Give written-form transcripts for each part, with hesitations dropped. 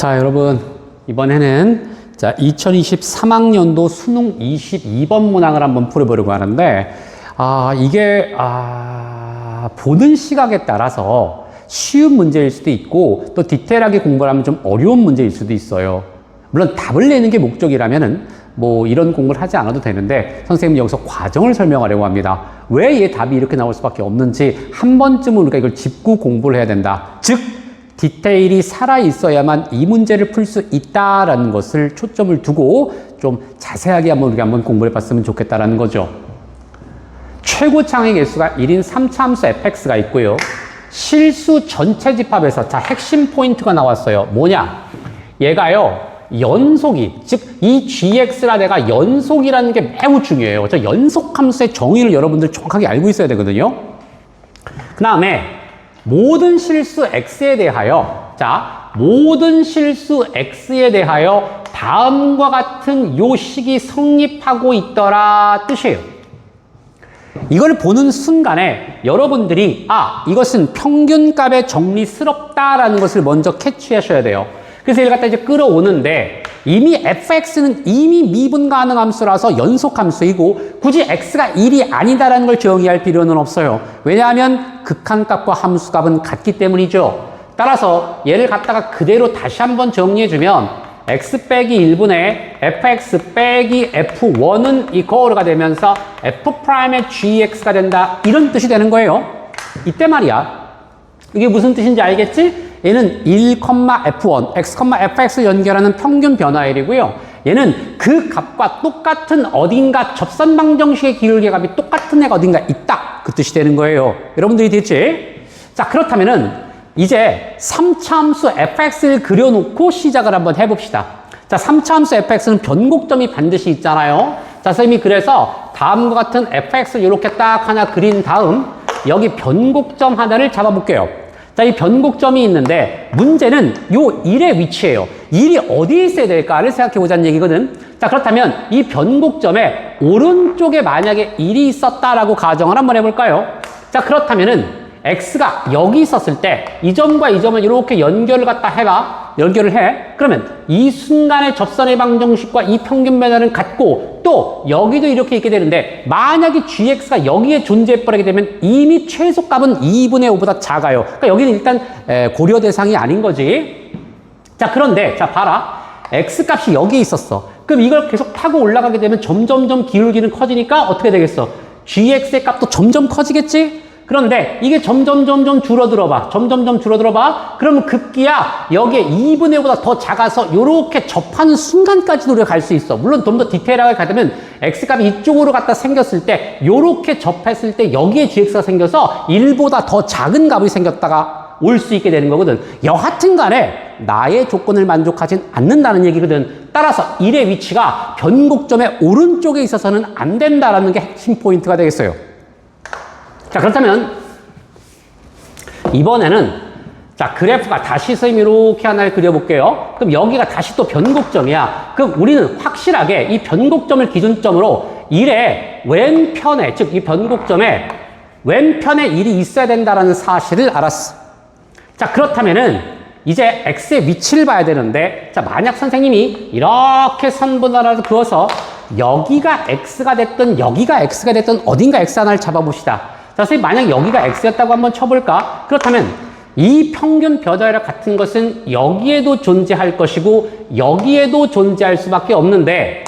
자, 여러분, 이번에는 2023학년도 수능 22번 문항을 한번 풀어보려고 하는데, 이게, 보는 시각에 따라서 쉬운 문제일 수도 있고, 또 디테일하게 공부를 하면 좀 어려운 문제일 수도 있어요. 물론 답을 내는 게 목적이라면은, 이런 공부를 하지 않아도 되는데, 선생님은 여기서 과정을 설명하려고 합니다. 왜 얘 답이 이렇게 나올 수밖에 없는지, 한 번쯤은 우리가 이걸 짚고 공부를 해야 된다. 즉, 디테일이 살아있어야만 이 문제를 풀 수 있다라는 것을 초점을 두고 좀 자세하게 우리가 한번 공부를 해봤으면 좋겠다라는 거죠. 최고 창의 개수가 1인 3차함수 fx가 있고요. 실수 전체 집합에서 핵심 포인트가 나왔어요. 뭐냐? 얘가요, 연속이, 즉 이 gx라 내가 연속이라는 게 매우 중요해요. 저 연속함수의 정의를 여러분들 정확하게 알고 있어야 되거든요. 그 다음에 모든 실수 x에 대하여, 모든 실수 x에 대하여 다음과 같은 요식이 성립하고 있더라 뜻이에요. 이걸 보는 순간에 여러분들이 이것은 평균값의 정리스럽다라는 것을 먼저 캐치하셔야 돼요. 그래서 이걸 갖다 이제 끌어오는데, 이미 fx는 이미 미분 가능 함수라서 연속 함수이고 굳이 x가 1이 아니다라는 걸 정의할 필요는 없어요. 왜냐하면 극한값과 함수값은 같기 때문이죠. 따라서 얘를 갖다가 그대로 다시 한번 정리해주면 x 빼기 1분의 fx 빼기 f1은 이거가 되면서 f'의 gx가 된다, 이런 뜻이 되는 거예요. 이때 말이야, 이게 무슨 뜻인지 알겠지? 얘는 1,f1, x, fx 연결하는 평균 변화율이고요. 얘는 그 값과 똑같은 어딘가 접선 방정식의 기울기 값이 똑같은 애가 어딘가 있다, 그 뜻이 되는 거예요. 여러분들이 됐지? 자, 그렇다면은 이제 3차 함수 fx를 그려놓고 시작을 한번 해봅시다. 자, 3차 함수 fx는 변곡점이 반드시 있잖아요. 자, 선생님이 그래서 다음과 같은 fx를 이렇게 딱 하나 그린 다음 여기 변곡점 하나를 잡아볼게요. 자, 이 변곡점이 있는데 문제는 요 1의 위치예요. 1이 어디에 있어야 될까를 생각해 보자는 얘기거든. 자, 그렇다면 이 변곡점에 오른쪽에 만약에 1이 있었다라고 가정을 한번 해볼까요? 자, 그렇다면은 x가 여기 있었을 때 이 점과 이 점을 이렇게 연결을 갖다 해봐. 연결을 해. 그러면 이 순간의 접선의 방정식과 이 평균 변화는 같고, 또 여기도 이렇게 있게 되는데 만약에 gx가 여기에 존재해버리게 되면 이미 최소값은 2분의 5보다 작아요. 그러니까 여기는 일단 고려 대상이 아닌 거지. 자, 그런데 자, 봐라. x값이 여기에 있었어. 그럼 이걸 계속 타고 올라가게 되면 점점점 기울기는 커지니까 어떻게 되겠어? gx의 값도 점점 커지겠지? 그런데 이게 점점 줄어들어 봐. 점점 줄어들어 봐. 그러면 급기야 여기에 2분의 5보다 더 작아서 이렇게 접하는 순간까지도 우리가 갈 수 있어. 물론 좀 더 디테일하게 가면 x값이 이쪽으로 갖다 생겼을 때 이렇게 접했을 때 여기에 gx가 생겨서 1보다 더 작은 값이 생겼다가 올 수 있게 되는 거거든. 여하튼 간에 나의 조건을 만족하진 않는다는 얘기거든. 따라서 1의 위치가 변곡점의 오른쪽에 있어서는 안 된다라는 게 핵심 포인트가 되겠어요. 자, 그렇다면 이번에는 그래프가 다시 선생님이 이렇게 하나를 그려볼게요. 그럼 여기가 다시 또 변곡점이야. 그럼 우리는 확실하게 이 변곡점을 기준점으로 1의 왼편에, 즉 이 변곡점에 왼편에 1이 있어야 된다는 사실을 알았어. 자, 그렇다면은 이제 x의 위치를 봐야 되는데, 자, 만약 선생님이 이렇게 선분 하나를 그어서 여기가 x가 됐든 여기가 x가 됐든 어딘가 x 하나를 잡아봅시다. 자, 선생님 만약 여기가 x였다고 한번 쳐볼까? 그렇다면 이 평균 변화율 같은 것은 여기에도 존재할 것이고 여기에도 존재할 수밖에 없는데,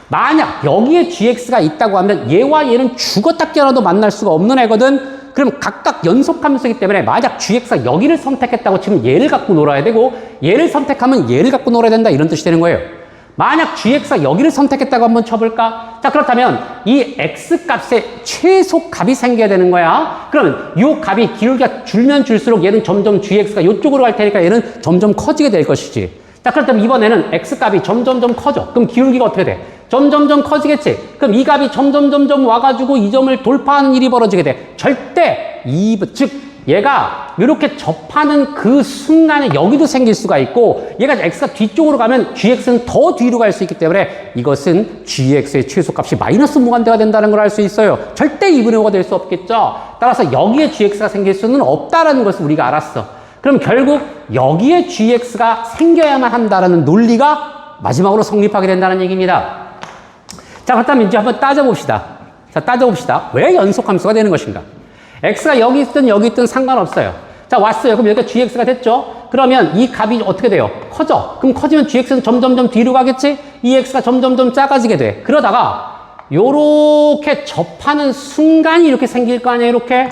만약 여기에 gx가 있다고 하면 얘와 얘는 죽었다 깨어나도 만날 수가 없는 애거든. 그럼 각각 연속함수이기 때문에 만약 gx가 여기를 선택했다고 치면 얘를 갖고 놀아야 되고, 얘를 선택하면 얘를 갖고 놀아야 된다, 이런 뜻이 되는 거예요. 만약 gx가 여기를 선택했다고 한번 쳐볼까? 자, 그렇다면 이 x값의 최소값이 생겨야 되는 거야. 그러면 이 값이 기울기가 줄면 줄수록 얘는 점점 gx가 이쪽으로 갈 테니까 얘는 점점 커지게 될 것이지. 자, 그렇다면 이번에는 x값이 점점점 커져. 그럼 기울기가 어떻게 돼? 점점점 커지겠지. 그럼 이 값이 점점점 와가지고 이 점을 돌파하는 일이 벌어지게 돼. 절대 즉 얘가 이렇게 접하는 그 순간에 여기도 생길 수가 있고, 얘가 x가 뒤쪽으로 가면 gx는 더 뒤로 갈 수 있기 때문에 이것은 gx의 최소값이 마이너스 무한대가 된다는 걸 알 수 있어요. 절대 2분의 5가 될 수 없겠죠. 따라서 여기에 gx가 생길 수는 없다라는 것을 우리가 알았어. 그럼 결국 여기에 gx가 생겨야만 한다는 논리가 마지막으로 성립하게 된다는 얘기입니다. 자, 그렇다면 이제 한번 따져봅시다. 자, 따져봅시다. 왜 연속함수가 되는 것인가? x가 여기 있든 여기 있든 상관없어요. 자, 왔어요. 그럼 여기가 gx가 됐죠? 그러면 이 값이 어떻게 돼요? 커져. 그럼 커지면 gx는 점점점 뒤로 가겠지? 이 x가 점점점 작아지게 돼. 그러다가 요렇게 접하는 순간이 이렇게 생길 거 아니에요? 이렇게.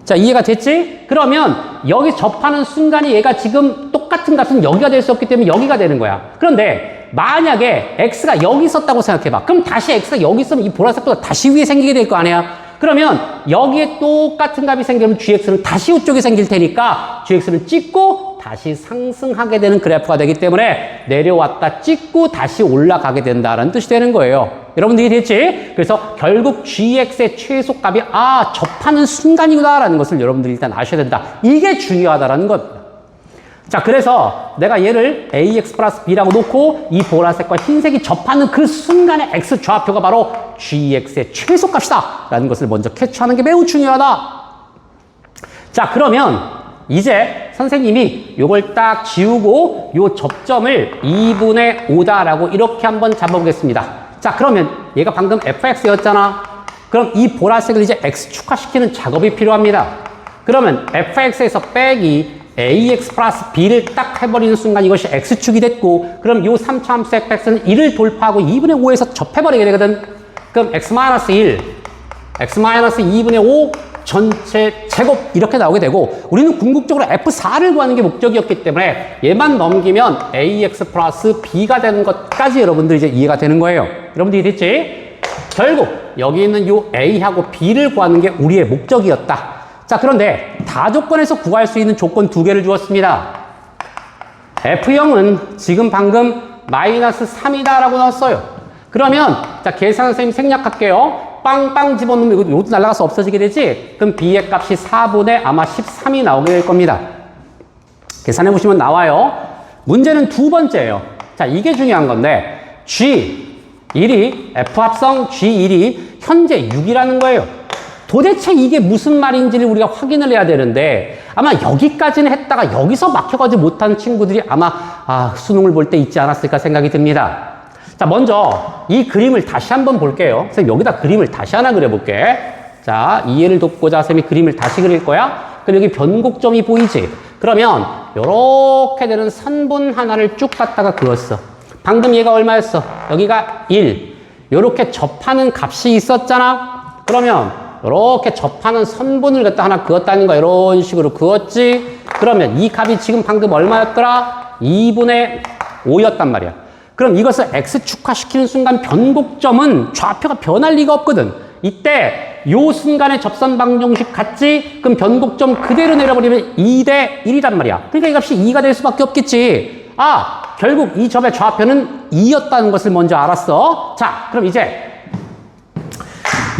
자, 이해가 됐지? 그러면 여기 접하는 순간이 얘가 지금 똑같은 값은 여기가 될 수 없기 때문에 여기가 되는 거야. 그런데 만약에 x가 여기 있었다고 생각해봐. 그럼 다시 x가 여기 있으면 이 보라색보다 다시 위에 생기게 될 거 아니야? 그러면 여기에 똑같은 값이 생기면 gx는 다시 이쪽에 생길 테니까 gx는 찍고 다시 상승하게 되는 그래프가 되기 때문에 내려왔다 찍고 다시 올라가게 된다는 뜻이 되는 거예요. 여러분들 이해됐지? 그래서 결국 gx의 최소값이 접하는 순간이구나라는 것을 여러분들이 일단 아셔야 된다. 이게 중요하다라는 겁니다. 자, 그래서 내가 얘를 ax 플러스 b라고 놓고 이 보라색과 흰색이 접하는 그 순간의 x 좌표가 바로 gx의 최소값이다 라는 것을 먼저 캐치하는 게 매우 중요하다. 자, 그러면 이제 선생님이 요걸 딱 지우고 요 접점을 2분의 5다라고 이렇게 한번 잡아보겠습니다. 자, 그러면 얘가 방금 fx였잖아. 그럼 이 보라색을 이제 x축화시키는 작업이 필요합니다. 그러면 fx에서 빼기 ax 플러스 b를 딱 해버리는 순간 이것이 x축이 됐고, 그럼 요 3차 함수 fx는 1을 돌파하고 2분의 5에서 접해버리게 되거든. 그럼 x-1, x-2분의 5 전체 제곱 이렇게 나오게 되고, 우리는 궁극적으로 f4를 구하는 게 목적이었기 때문에 얘만 넘기면 ax 플러스 b가 되는 것까지 여러분들 이제 이해가 되는 거예요. 여러분들 이해됐지? 결국 여기 있는 요 a하고 b를 구하는 게 우리의 목적이었다. 자, 그런데 다조건에서 구할 수 있는 조건 2개를 주었습니다. F0은 지금 방금 마이너스 3이다 라고 나왔어요. 그러면 자, 계산 선생님 생략할게요. 빵빵 집어넣으면 이것도 날아가서 없어지게 되지? 그럼 B의 값이 4분의 아마 13이 나오게 될 겁니다. 계산해 보시면 나와요. 문제는 두 번째예요. 자, 이게 중요한 건데 G1이 F 합성 G1이 현재 6이라는 거예요. 도대체 이게 무슨 말인지를 우리가 확인을 해야 되는데, 아마 여기까지는 했다가 여기서 막혀가지 못한 친구들이 아마 수능을 볼 때 있지 않았을까 생각이 듭니다. 자, 먼저 이 그림을 다시 한번 볼게요. 선생님 여기다 그림을 다시 하나 그려볼게. 자, 이해를 돕고자 선생님이 그림을 다시 그릴 거야. 그럼 여기 변곡점이 보이지? 그러면 요렇게 되는 선분 하나를 쭉 갖다가 그었어. 방금 얘가 얼마였어? 여기가 1. 요렇게 접하는 값이 있었잖아. 그러면 이렇게 접하는 선분을 갖다 하나 그었다는 거야. 이런 식으로 그었지. 그러면 이 값이 지금 방금 얼마였더라? 2분의 5였단 말이야. 그럼 이것을 x축화시키는 순간 변곡점은 좌표가 변할 리가 없거든. 이때 요 순간의 접선 방정식 같지? 그럼 변곡점 그대로 내려버리면 2대 1이란 말이야. 그러니까 이 값이 2가 될 수밖에 없겠지. 결국 이 점의 좌표는 2였다는 것을 먼저 알았어. 자, 그럼 이제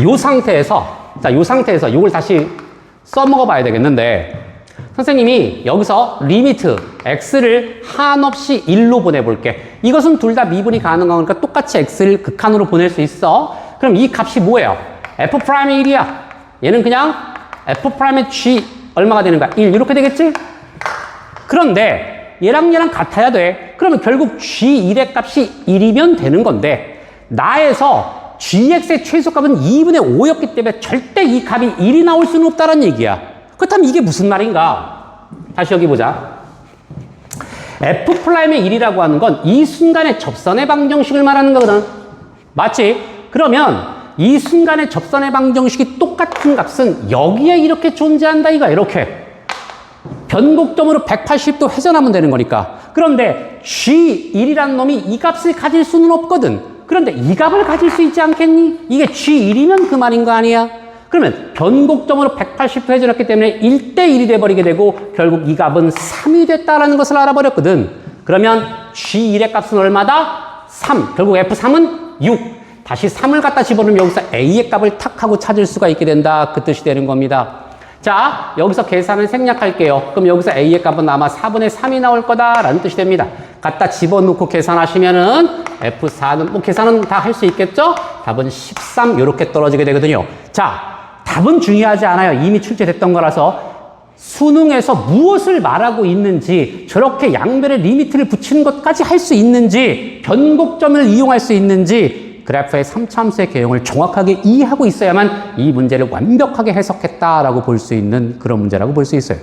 요 상태에서 요걸 다시 써먹어 봐야 되겠는데, 선생님이 여기서 리미트 x를 한없이 1로 보내볼게. 이것은 둘 다 미분이 가능한 거니까 똑같이 x를 극한으로 보낼 수 있어. 그럼 이 값이 뭐예요? f'의 1이야. 얘는 그냥 f'의 g 얼마가 되는 거야? 1 이렇게 되겠지? 그런데 얘랑 같아야 돼. 그러면 결국 g1의 값이 1이면 되는 건데, 나에서 gx의 최소값은 2분의 5였기 때문에 절대 이 값이 1이 나올 수는 없다는 얘기야. 그렇다면 이게 무슨 말인가? 다시 여기 보자. f'의 1이라고 하는 건 이 순간의 접선의 방정식을 말하는 거거든. 맞지? 그러면 이 순간의 접선의 방정식이 똑같은 값은 여기에 이렇게 존재한다 이거야. 이렇게 변곡점으로 180도 회전하면 되는 거니까. 그런데 g1이라는 놈이 이 값을 가질 수는 없거든. 그런데 이 값을 가질 수 있지 않겠니? 이게 G1이면 그 말인 거 아니야? 그러면 변곡점으로 180도 회전했기 때문에 1대1이 돼버리게 되고 결국 이 값은 3이 됐다라는 것을 알아버렸거든. 그러면 G1의 값은 얼마다? 3. 결국 F3은 6. 다시 3을 갖다 집어넣으면 여기서 A의 값을 탁 하고 찾을 수가 있게 된다. 그 뜻이 되는 겁니다. 자, 여기서 계산을 생략할게요. 그럼 여기서 A의 값은 아마 4분의 3이 나올 거다라는 뜻이 됩니다. 갖다 집어넣고 계산하시면은 F4는 뭐 계산은 다 할 수 있겠죠? 답은 13 이렇게 떨어지게 되거든요. 자, 답은 중요하지 않아요. 이미 출제됐던 거라서 수능에서 무엇을 말하고 있는지, 저렇게 양변에 리미트를 붙이는 것까지 할 수 있는지, 변곡점을 이용할 수 있는지, 그래프의 3차함수의 개형을 정확하게 이해하고 있어야만 이 문제를 완벽하게 해석했다라고 볼 수 있는 그런 문제라고 볼 수 있어요.